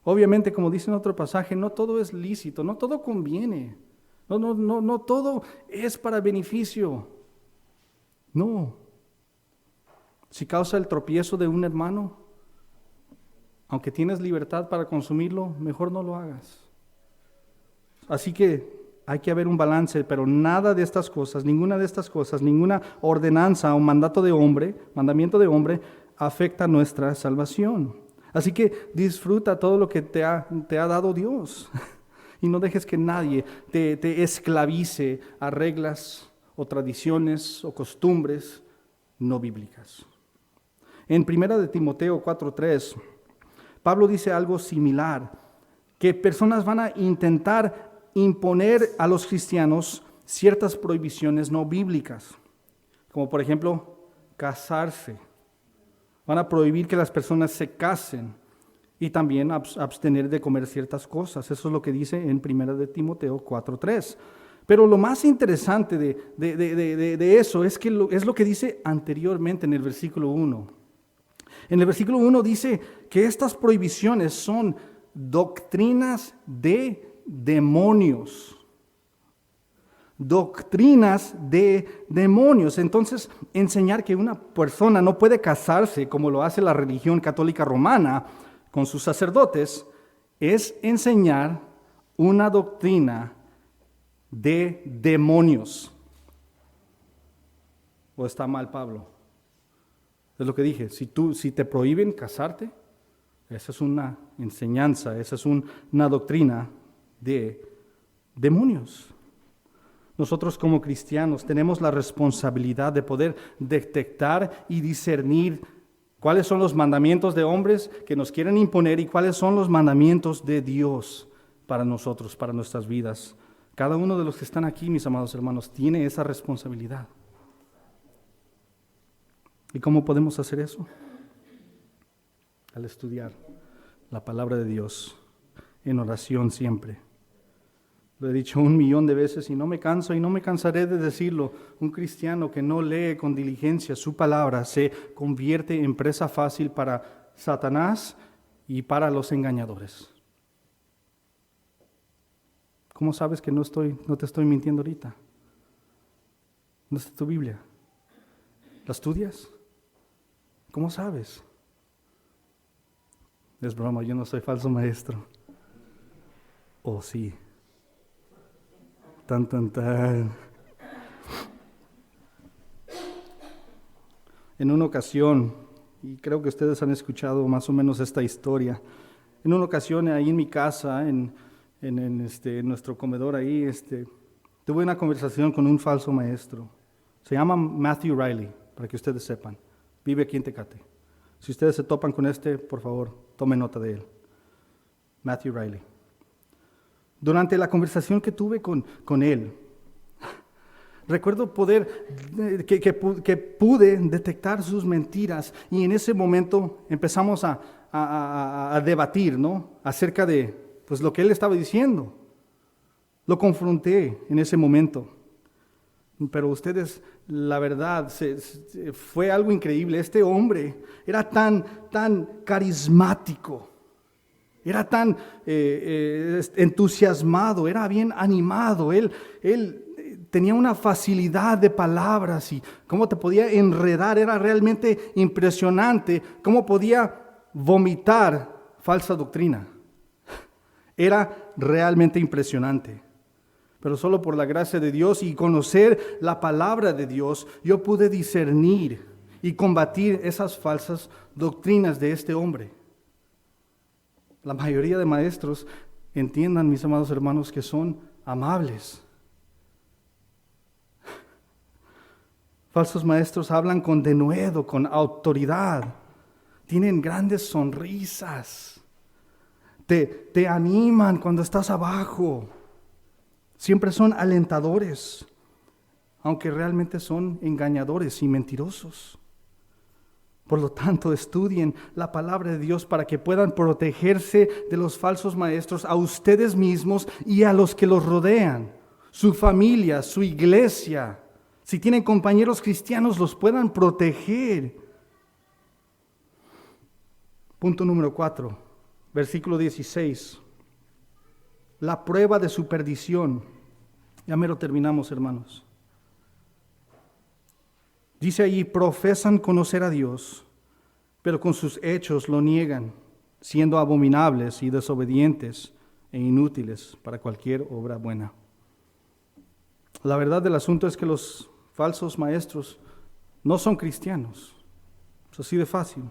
Obviamente, como dice en otro pasaje, no todo es lícito, no todo conviene, no todo es para beneficio. No. Si causa el tropiezo de un hermano, aunque tienes libertad para consumirlo, mejor no lo hagas. Así que hay que haber un balance, pero nada de estas cosas, ninguna de estas cosas, ninguna ordenanza o mandamiento de hombre afecta nuestra salvación. Así que disfruta todo lo que te ha dado Dios y no dejes que nadie te esclavice a reglas o tradiciones o costumbres no bíblicas. En 1 de Timoteo 4:3, Pablo dice algo similar, que personas van a intentar imponer a los cristianos ciertas prohibiciones no bíblicas, como por ejemplo, casarse. Van a prohibir que las personas se casen y también abstener de comer ciertas cosas. Eso es lo que dice en 1 de Timoteo 4:3. Pero lo más interesante de eso es lo que dice anteriormente en el versículo 1. En el versículo 1 dice que estas prohibiciones son doctrinas de demonios. Doctrinas de demonios. Entonces, enseñar que una persona no puede casarse como lo hace la religión católica romana con sus sacerdotes es enseñar una doctrina de demonios. ¿O está mal Pablo? Es lo que dije, si te prohíben casarte, esa es una enseñanza, esa es una doctrina de demonios. Nosotros como cristianos tenemos la responsabilidad de poder detectar y discernir cuáles son los mandamientos de hombres que nos quieren imponer y cuáles son los mandamientos de Dios para nosotros, para nuestras vidas. Cada uno de los que están aquí, mis amados hermanos, tiene esa responsabilidad. ¿Y cómo podemos hacer eso? Al estudiar la palabra de Dios en oración siempre. Lo he dicho 1,000,000 de veces y no me canso y no me cansaré de decirlo. Un cristiano que no lee con diligencia su palabra se convierte en presa fácil para Satanás y para los engañadores. ¿Cómo sabes que no te estoy mintiendo ahorita? ¿Dónde está tu Biblia? ¿La estudias? ¿Cómo sabes? Es broma, yo no soy falso maestro. Oh, sí. Tan, tan, tan. En una ocasión, y creo que ustedes han escuchado más o menos esta historia, en una ocasión ahí en mi casa, en nuestro comedor ahí, tuve una conversación con un falso maestro. Se llama Matthew Riley, para que ustedes sepan. Vive aquí en Tecate. Si ustedes se topan con por favor, tomen nota de él. Matthew Riley. Durante la conversación que tuve con él, recuerdo que pude detectar sus mentiras, y en ese momento empezamos a debatir, ¿no? Acerca de pues, lo que él estaba diciendo. Lo confronté en ese momento. Pero ustedes, la verdad, fue algo increíble. Este hombre era tan carismático, era tan entusiasmado, era bien animado. Él tenía una facilidad de palabras y cómo te podía enredar. Era realmente impresionante cómo podía vomitar falsa doctrina. Era realmente impresionante. Pero solo por la gracia de Dios y conocer la palabra de Dios, yo pude discernir y combatir esas falsas doctrinas de este hombre. La mayoría de maestros, entiendan, mis amados hermanos, que son amables. Falsos maestros hablan con denuedo, con autoridad. Tienen grandes sonrisas. Te animan cuando estás abajo. Siempre son alentadores, aunque realmente son engañadores y mentirosos. Por lo tanto, estudien la palabra de Dios para que puedan protegerse de los falsos maestros, a ustedes mismos y a los que los rodean, su familia, su iglesia. Si tienen compañeros cristianos, los puedan proteger. Punto número 4, versículo 16. La prueba de su perdición. Ya mero terminamos, hermanos. Dice allí, profesan conocer a Dios, pero con sus hechos lo niegan, siendo abominables y desobedientes e inútiles para cualquier obra buena. La verdad del asunto es que los falsos maestros no son cristianos. Es así de fácil.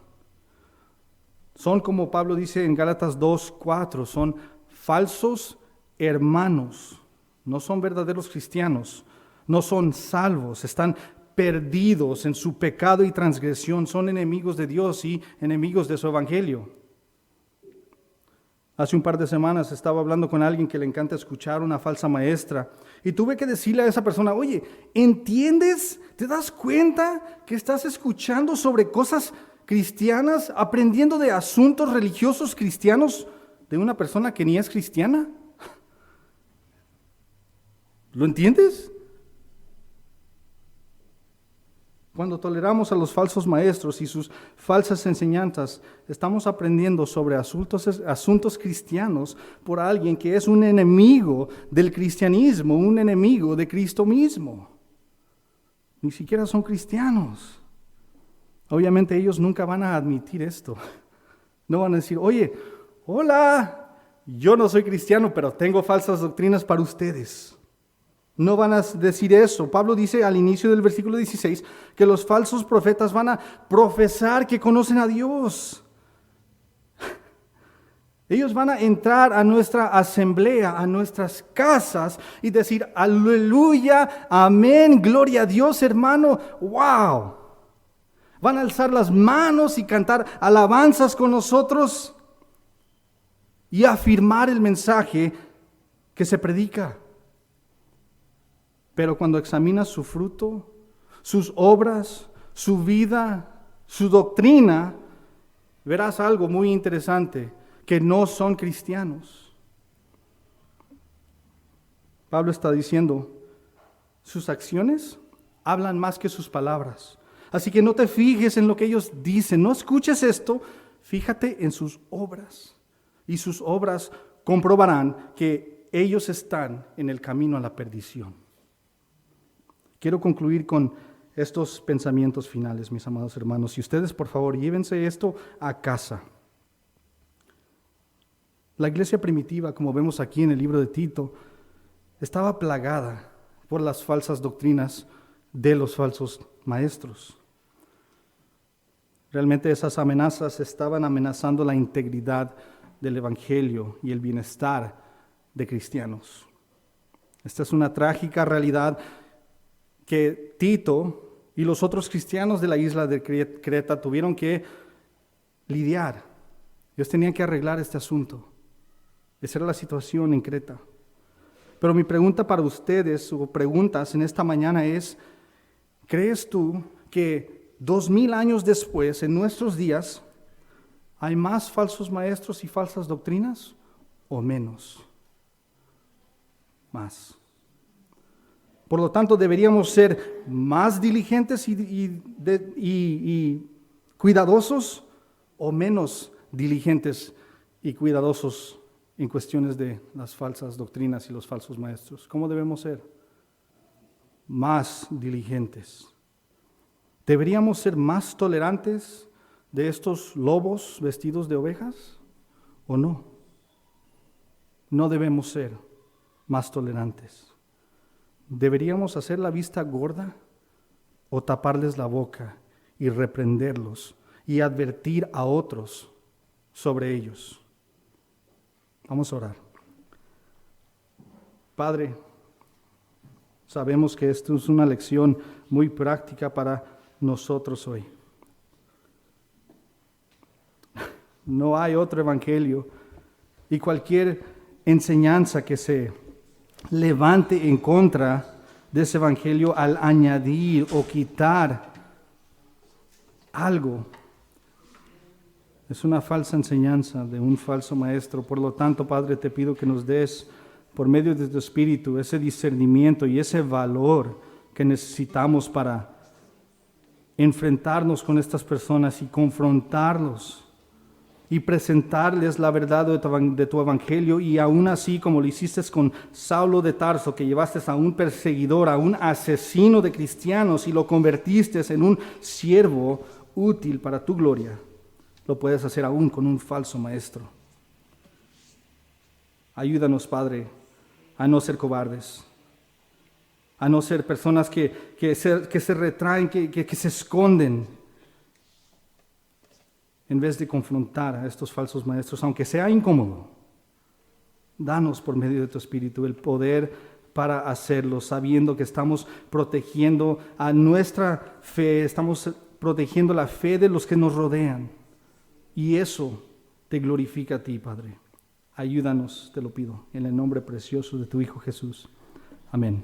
Son, como Pablo dice en Gálatas 2:4, son falsos hermanos, no son verdaderos cristianos, no son salvos, están perdidos en su pecado y transgresión, son enemigos de Dios y enemigos de su evangelio. Hace un par de semanas estaba hablando con alguien que le encanta escuchar una falsa maestra y tuve que decirle a esa persona, oye, ¿entiendes? ¿Te das cuenta que estás escuchando sobre cosas cristianas, aprendiendo de asuntos religiosos cristianos de una persona que ni es cristiana? ¿Lo entiendes? Cuando toleramos a los falsos maestros y sus falsas enseñanzas, estamos aprendiendo sobre asuntos cristianos por alguien que es un enemigo del cristianismo, un enemigo de Cristo mismo. Ni siquiera son cristianos. Obviamente ellos nunca van a admitir esto. No van a decir, oye, hola, yo no soy cristiano, pero tengo falsas doctrinas para ustedes. No van a decir eso. Pablo dice al inicio del versículo 16 que los falsos profetas van a profesar que conocen a Dios. Ellos van a entrar a nuestra asamblea, a nuestras casas y decir, aleluya, amén, gloria a Dios, hermano, wow. Van a alzar las manos y cantar alabanzas con nosotros y afirmar el mensaje que se predica. Pero cuando examinas su fruto, sus obras, su vida, su doctrina, verás algo muy interesante, que no son cristianos. Pablo está diciendo, sus acciones hablan más que sus palabras. Así que no te fijes en lo que ellos dicen, no escuches esto, Fíjate en sus obras, y sus obras comprobarán que ellos están en el camino a la perdición. Quiero concluir con estos pensamientos finales, mis amados hermanos. Y ustedes, por favor, llévense esto a casa. La iglesia primitiva, como vemos aquí en el libro de Tito, estaba plagada por las falsas doctrinas de los falsos maestros. Realmente esas amenazas estaban amenazando la integridad del evangelio y el bienestar de cristianos. Esta es una trágica realidad que Tito y los otros cristianos de la isla de Creta tuvieron que lidiar. Ellos tenían que arreglar este asunto. Esa era la situación en Creta. Pero mi pregunta para ustedes, o preguntas en esta mañana es, ¿crees tú que 2000 años después, en nuestros días, hay más falsos maestros y falsas doctrinas o menos? Más. Por lo tanto, deberíamos ser más diligentes y cuidadosos o menos diligentes y cuidadosos en cuestiones de las falsas doctrinas y los falsos maestros. ¿Cómo debemos ser? Más diligentes. ¿Deberíamos ser más tolerantes de estos lobos vestidos de ovejas o no? No debemos ser más tolerantes. ¿Deberíamos hacer la vista gorda o taparles la boca y reprenderlos y advertir a otros sobre ellos? Vamos a orar. Padre, sabemos que esto es una lección muy práctica para nosotros hoy. No hay otro evangelio y cualquier enseñanza que se levante en contra de ese evangelio al añadir o quitar algo es una falsa enseñanza de un falso maestro. Por lo tanto, Padre, te pido que nos des, por medio de tu Espíritu, ese discernimiento y ese valor que necesitamos para enfrentarnos con estas personas y confrontarlos y presentarles la verdad de tu evangelio. Y aún así, como lo hiciste con Saulo de Tarso, que llevaste a un perseguidor, a un asesino de cristianos y lo convertiste en un siervo útil para tu gloria, lo puedes hacer aún con un falso maestro. Ayúdanos, Padre, a no ser cobardes, a no ser personas que se retraen, que se esconden, en vez de confrontar a estos falsos maestros, aunque sea incómodo. Danos por medio de tu Espíritu el poder para hacerlo, sabiendo que estamos protegiendo a nuestra fe, estamos protegiendo la fe de los que nos rodean. Y eso te glorifica a ti, Padre. Ayúdanos, te lo pido, en el nombre precioso de tu Hijo Jesús. Amén.